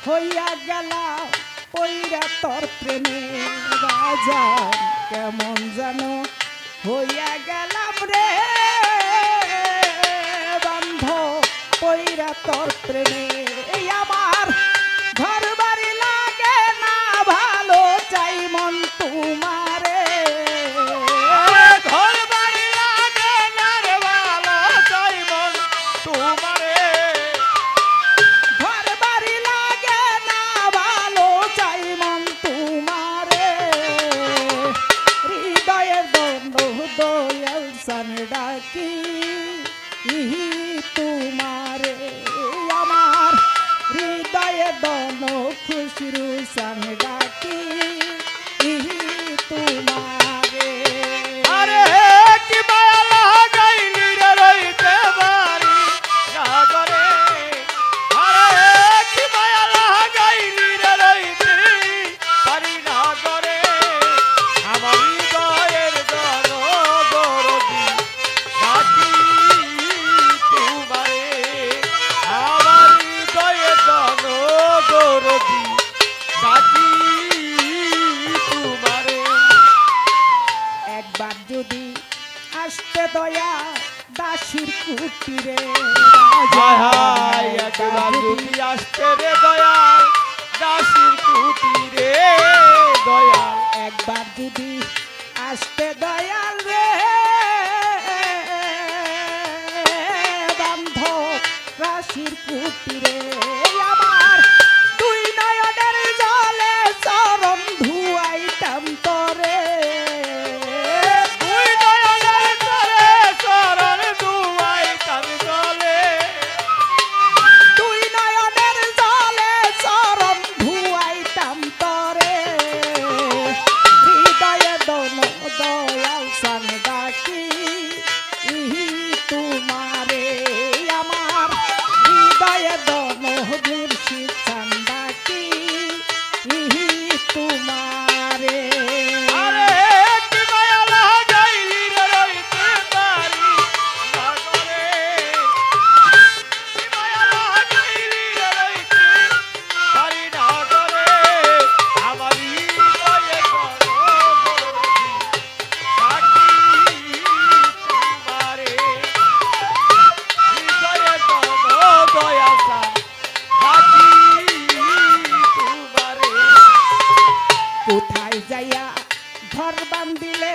হইয়া গেলাম পইরা তোর প্রেমে বাজান কেমন জানো হইয়া গেলাম রে বান্ধব পইরা তোর প্রেমে আমার ঘর বাড়ি লাগে না ভালো চাই মন তোমারে ঘর বাড়ি লাগে না রে ভালো চাই মন তোমারে ঘর বাড়ি লাগে না ভালো চাই মন তোমারে হৃদয়ের দ্বন্দ্ব দয়াল সান ডাকি তোমারে আমার হৃদয়ে দন খুশরু সান ডাকি তোমারে আরে কি মায়া লাগাইলি রে রইতে পারি না করে আরে কি মায়া লাগাইলি রে রইতে পারি না করে আমার হৃদয়ের জন দরদি ডাকি তোমারে আমার হৃদয়ের জন দরদি ডাকি তোমারে একবার যদি আসতে দয়া দাসির কুটিরে হায় হায় একবার যদি আসতে রে দয়াল দাসির কুটিরে দয়াল একবার যদি আসতে দয়াল রে বান্ধব রাশির কুটিরে আমার দুই নয়নের জলে চরণ ধুয়াইতাম তরে দুই নয়নের তরে চরণ ধুয়াই তার জলে দুই নয়নের জলে চরণ ধুয়াইতাম তরে হৃদয়ে দন দয়াল সান ডাকি তোমারে আমার হৃদয়ে দন মুর্শিদ সান ডাকি তোমারে আরে কি মায়া লাগাইলি রে রইতে পারি না করে কি মায়া লাগাইলি রে রইতে পারি না করে আমার হৃদয়ে ডাকি তোমারে হৃদয়ে দয়া সান ডাকি তোমারে কোথায় যাইয়া ঘর বান্ধিলে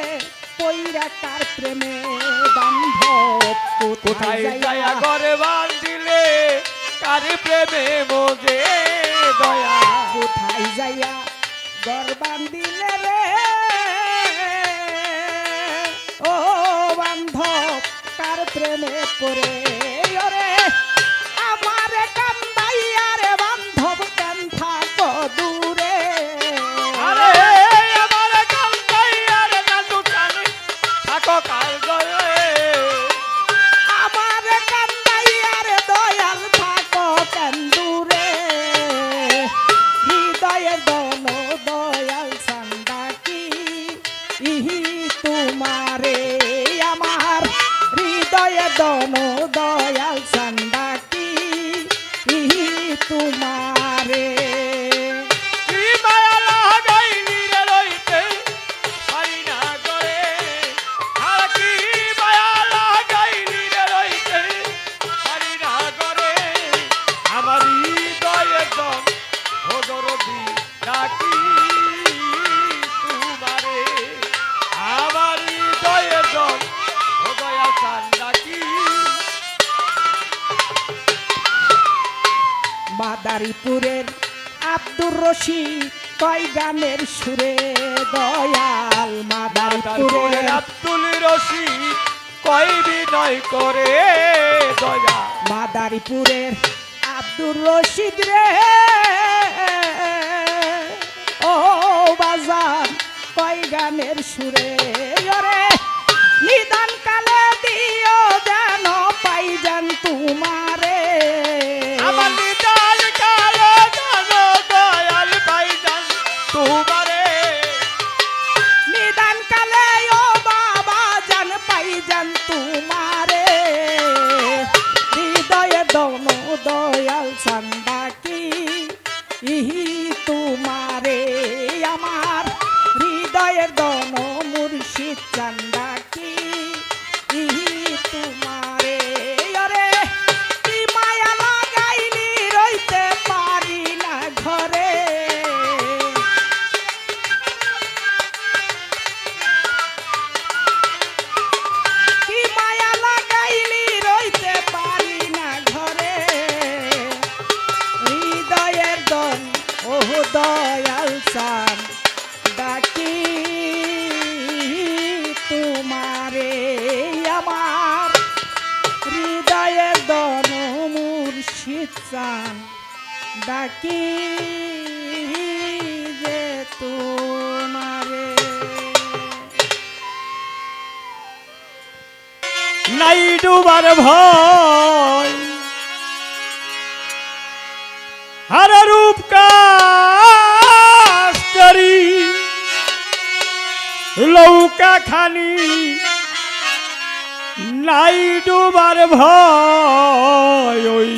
পইরা কার প্রেমে বান্ধব কোথায় যায়া ঘরে বান্ধিলে কার প্রেমে মোজে দয়া কোথায় যাইয়া ঘর বান্ধিলে রে ও বান্ধব কার প্রেমে পড়ে ওরে আমার কান্দাইয়া রে বান্ধব কেন থাকো দূরে আরে আমার কান্দাই আর কান্দু জানি থাকো কাল গয়ে আমার কান্দাইয়া রে দয়াল থাকো কেন দূরে হৃদয়ে দন দয়াল সান ডাকি তোমারে আমার হৃদয়ে দন দয়াল সান ডাকি তোমারে কি মায়া লাগাইলি রে রইতে পারি না করে আর কি মায়া লাগাইলি রে রইতে পারি না করে আমার হৃদয়ে দম ভোগরবি ডাকি তোমারে আমার হৃদয়ে দম ভোগয়া সান ডাকি মাদারীপুরের আব্দুর রশিদ কয় গানের সুরে দয়াল মাদারীপুরের আব্দুল রশিদ কই বিনয় করে দয়া মাদারীপুরের আব্দুর রশিদ রে ও বাজার কয় গানের সুরে ওরে নিদান কালে দিও যেন পাই যান তোমারে আমার নিদান কালে জানো দয়াল ভাইজান তোমারে নিদান কালে ও বাবা জান পাই যান তোমারে হৃদয়ে দন দয়াল সান ডাকি ইহি তোমারে আমার হৃদয়ের দন মুর্শিদ চান্দা কি ইহি তোমারে আরে কি মায়া লাগাইলি রইতে পারি না ঘরে কি মায়া লাগাইলি রইতে পারি না ঘরে হৃদয়ের দন ও দয়াল সান ডাকি তোমারে আমার হৃদয়ের দন মুর্শিদ চান ডাকি যে তোমারে নাই ডুবার ভয় হর রূপ কাস্তরি লৌকা খানি নাই ডুবার ভয় ওই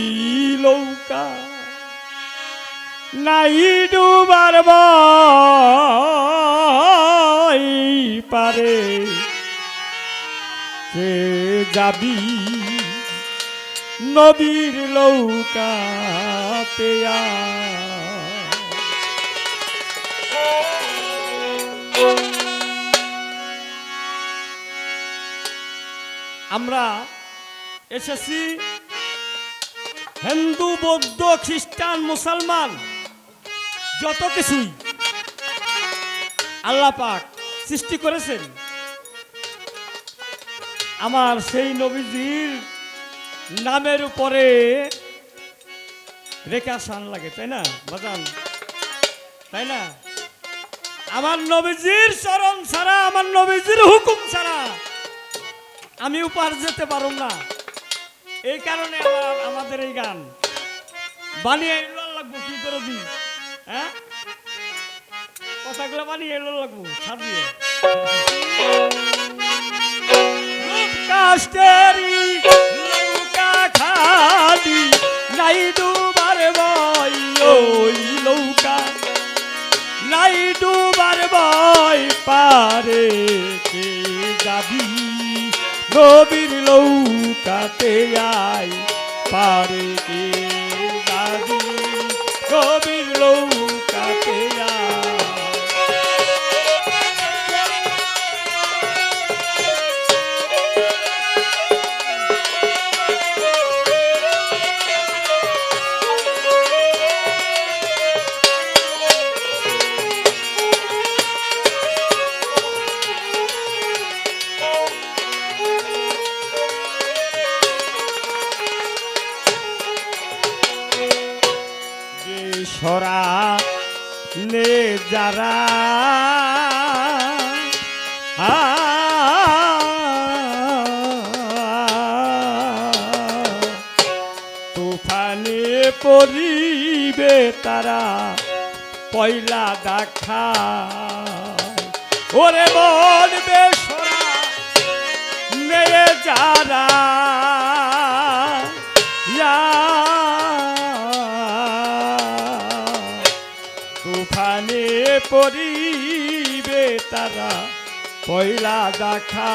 লৌকা নাই ডুবার ভয় পারে কে যাবি নবীর লৌকাতে আমরা এসেছি হিন্দু বৌদ্ধ খ্রিস্টান মুসলমান যত কিছুই আল্লাহ পাক সৃষ্টি করেছেন আমার সেই নবীজির নামের উপরে রেখা শান লাগে তাই না বাজান তাই না আমার নবীজির চরণ ছাড়া আমার নবীজির হুকুম ছাড়া আমি উপার যেতে পারব না এই কারণে আমাদের এই গান বানিয়ে লাগবো কি করে দি হ্যাঁ কথাগুলো বানিয়ে লাগবো ছাড় দিয়ে কাস্টেরি লৌকা খালি নাই ডুবার ভয় ওই লৌকা নাই ডুবার ভয় পারে কে যাবি নবীর লৌকাতে আই পারে কে যাবি নবীর লৌকাতে আই সরা লে যারা তুফানে পরিবে তারা পয়লা দেখা ওরে বলবে সরা লে যারা তুফানে পরিবে তারা পয়লা দেখা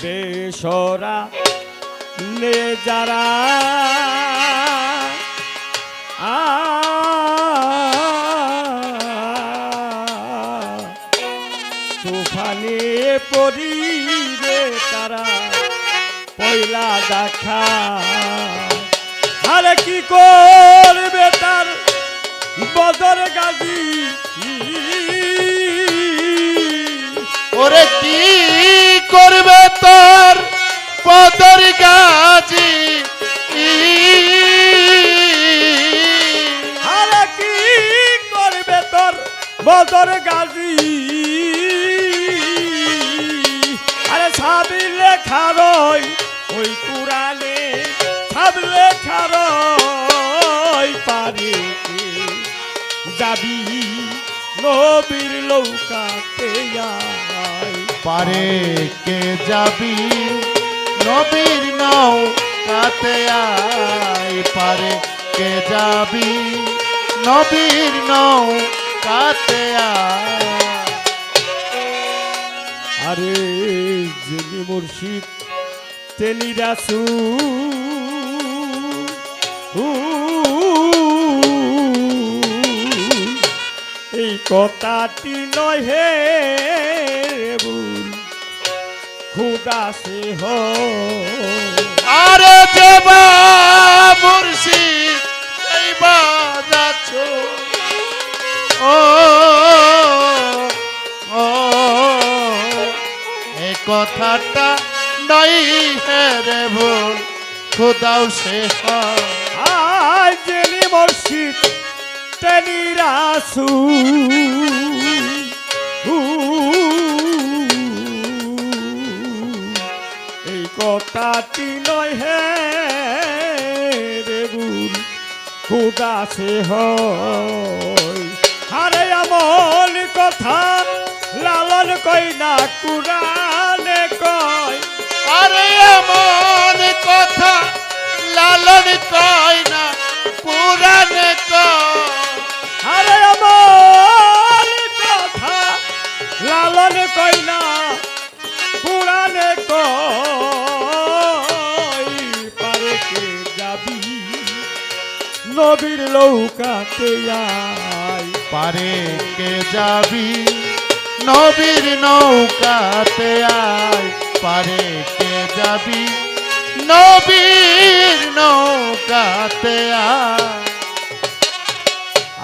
বেসরা নে যারা তুফানে পরিবে তারা পয়লা দেখা আরে কি করবে তার বদর গাজী ওরে কি করবে তোর বদর গাজী আরে কি করবে তোর বদর গাজী আরে সাবি লেখা রই ওই কুরানে সাব লেখা রই পারি নৌকাতে আয় পারে কে যাবি নবীর নৌকাতে আয় পারে কে যাবি নবীর নৌকাতে আয় আরে যিনি মুর্শিদ তিনি এই কথাটি নয় হে ভুল খুদা সে আরে যেবা মুর্শিদ এইবা যাচ্ছ ও ও এই কথাটা নাই রে ভুল খোদাও সে হয় আজ যিনি মুর্শিদ তিনি এই কথাটি নয় হে রে ভুল খুদা সে হয় আরে এমন কথা লালন কই না কুরানে কয় আরে এমন কথা লালন কয় না পুরাণে কয় আরে এমন কথা লালন কই না পুরানে কয় পারে কে যাবি নবীর নৌকাতে আয় পারে কে যাবি নবীর নৌকাতে আয় পারে কে যাবি নবীর নৌকাতে আয়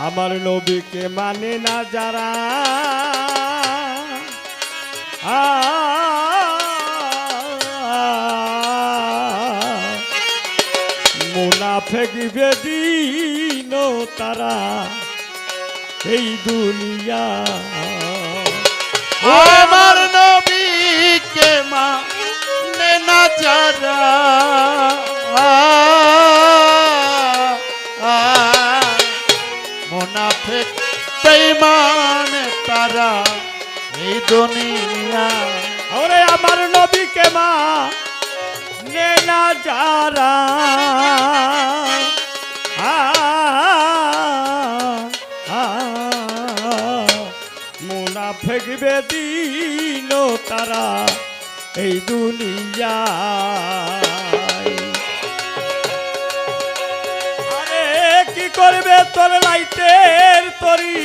আমার নবীকে মানে না যারা মুনাফেক বেদিন তারা এই দুনিয়া আমার নবীকে মানে না যারা মুনাফিক বেঈমান তারা এই দুনিয়া ওরে আমার নবীকে মা নে না যারা মুনাফেক বেদিন তারা এই দুনিয়ায় আরে কি করবে তোর লাইটের তরি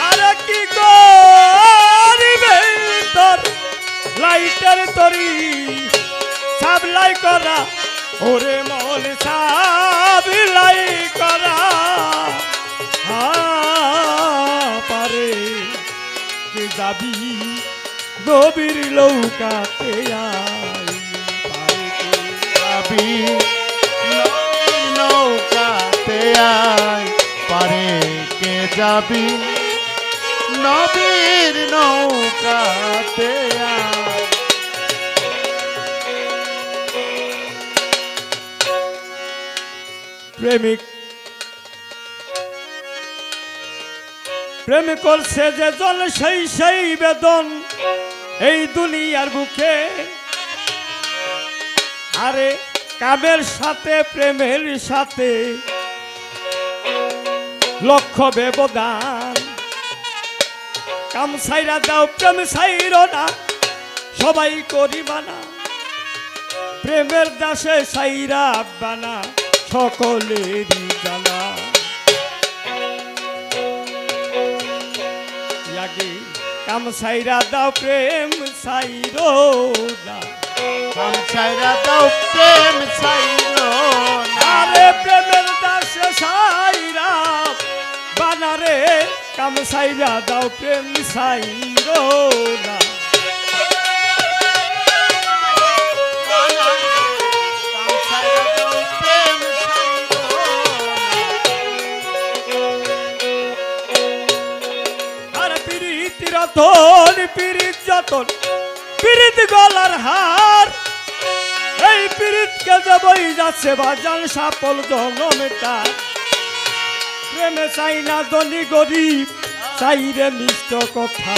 আরে কি করবে তোর লাইটের তরি সাবলাই করা ওরে মন সাবলাই করা পারে কে যাবি নবীর নৌকাতে আয় পারে কে যাবি নবীর নৌকাতে আয় পারে কে যাবি নবীর নৌকাতে আয় প্রেমিক প্রেম করছে যে জন সেই বেদন এই দুনিয়ার বুকে আরে কামের সাথে প্রেমের সাথে লক্ষ ব্যবধান কাম সাইরা দাও প্রেম সাইর না সবাই করি মানা প্রেমের দাসে সাইরা বানা সকলেরই জানা লাগে কাম সাইরা দাও প্রেম সাইরো না কাম ছাইরা দাও প্রেম ছাইরো না আরে প্রেমের দাসে সাইরা বানারে কাম সাইরা দাও প্রেম সাইরো না কাম ছাইরা দাও প্রেম ছাইরো আর পিরিতির ধন পিরিত যতন পিরিত গলার হার, এই পিরিতকে যে বই যাচ্ছে বাজান সাপল জনমেটা। প্রেমে চাই না ধনী গরিব, চাই রে মিষ্ট কথা।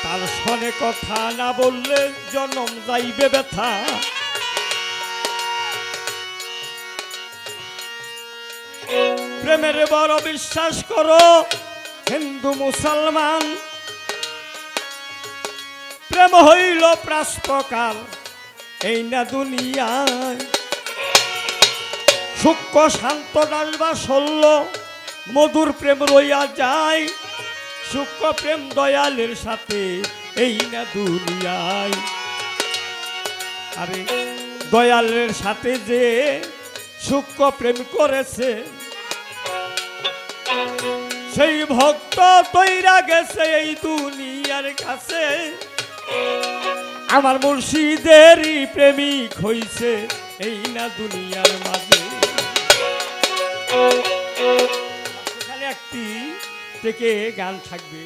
তার সনে কথা না বললে জনম যাইবে ব্যথা। প্রেমের বড় বিশ্বাস করো হিন্দু মুসলমান। প্রেম হইল প্রাসপ্রকার এই না দুনিয়ায়। সূক্ষ্ম শান্ত দাস বা শল্য মধুর প্রেম রইয়া যায়। সূক্ষ্ম প্রেম দয়ালের সাথে এই না দুনিয়ায়। আরে দয়ালের সাথে যে সূক্ষ্ম প্রেম করেছে, সেই ভক্ত তৈরা গেছে এই দুনিয়ার কাছে। আমার মুর্শিদেরই প্রেমিক হইছে এই না দুনিয়ার মাঝে। এখানে একটি থেকে গান থাকবে।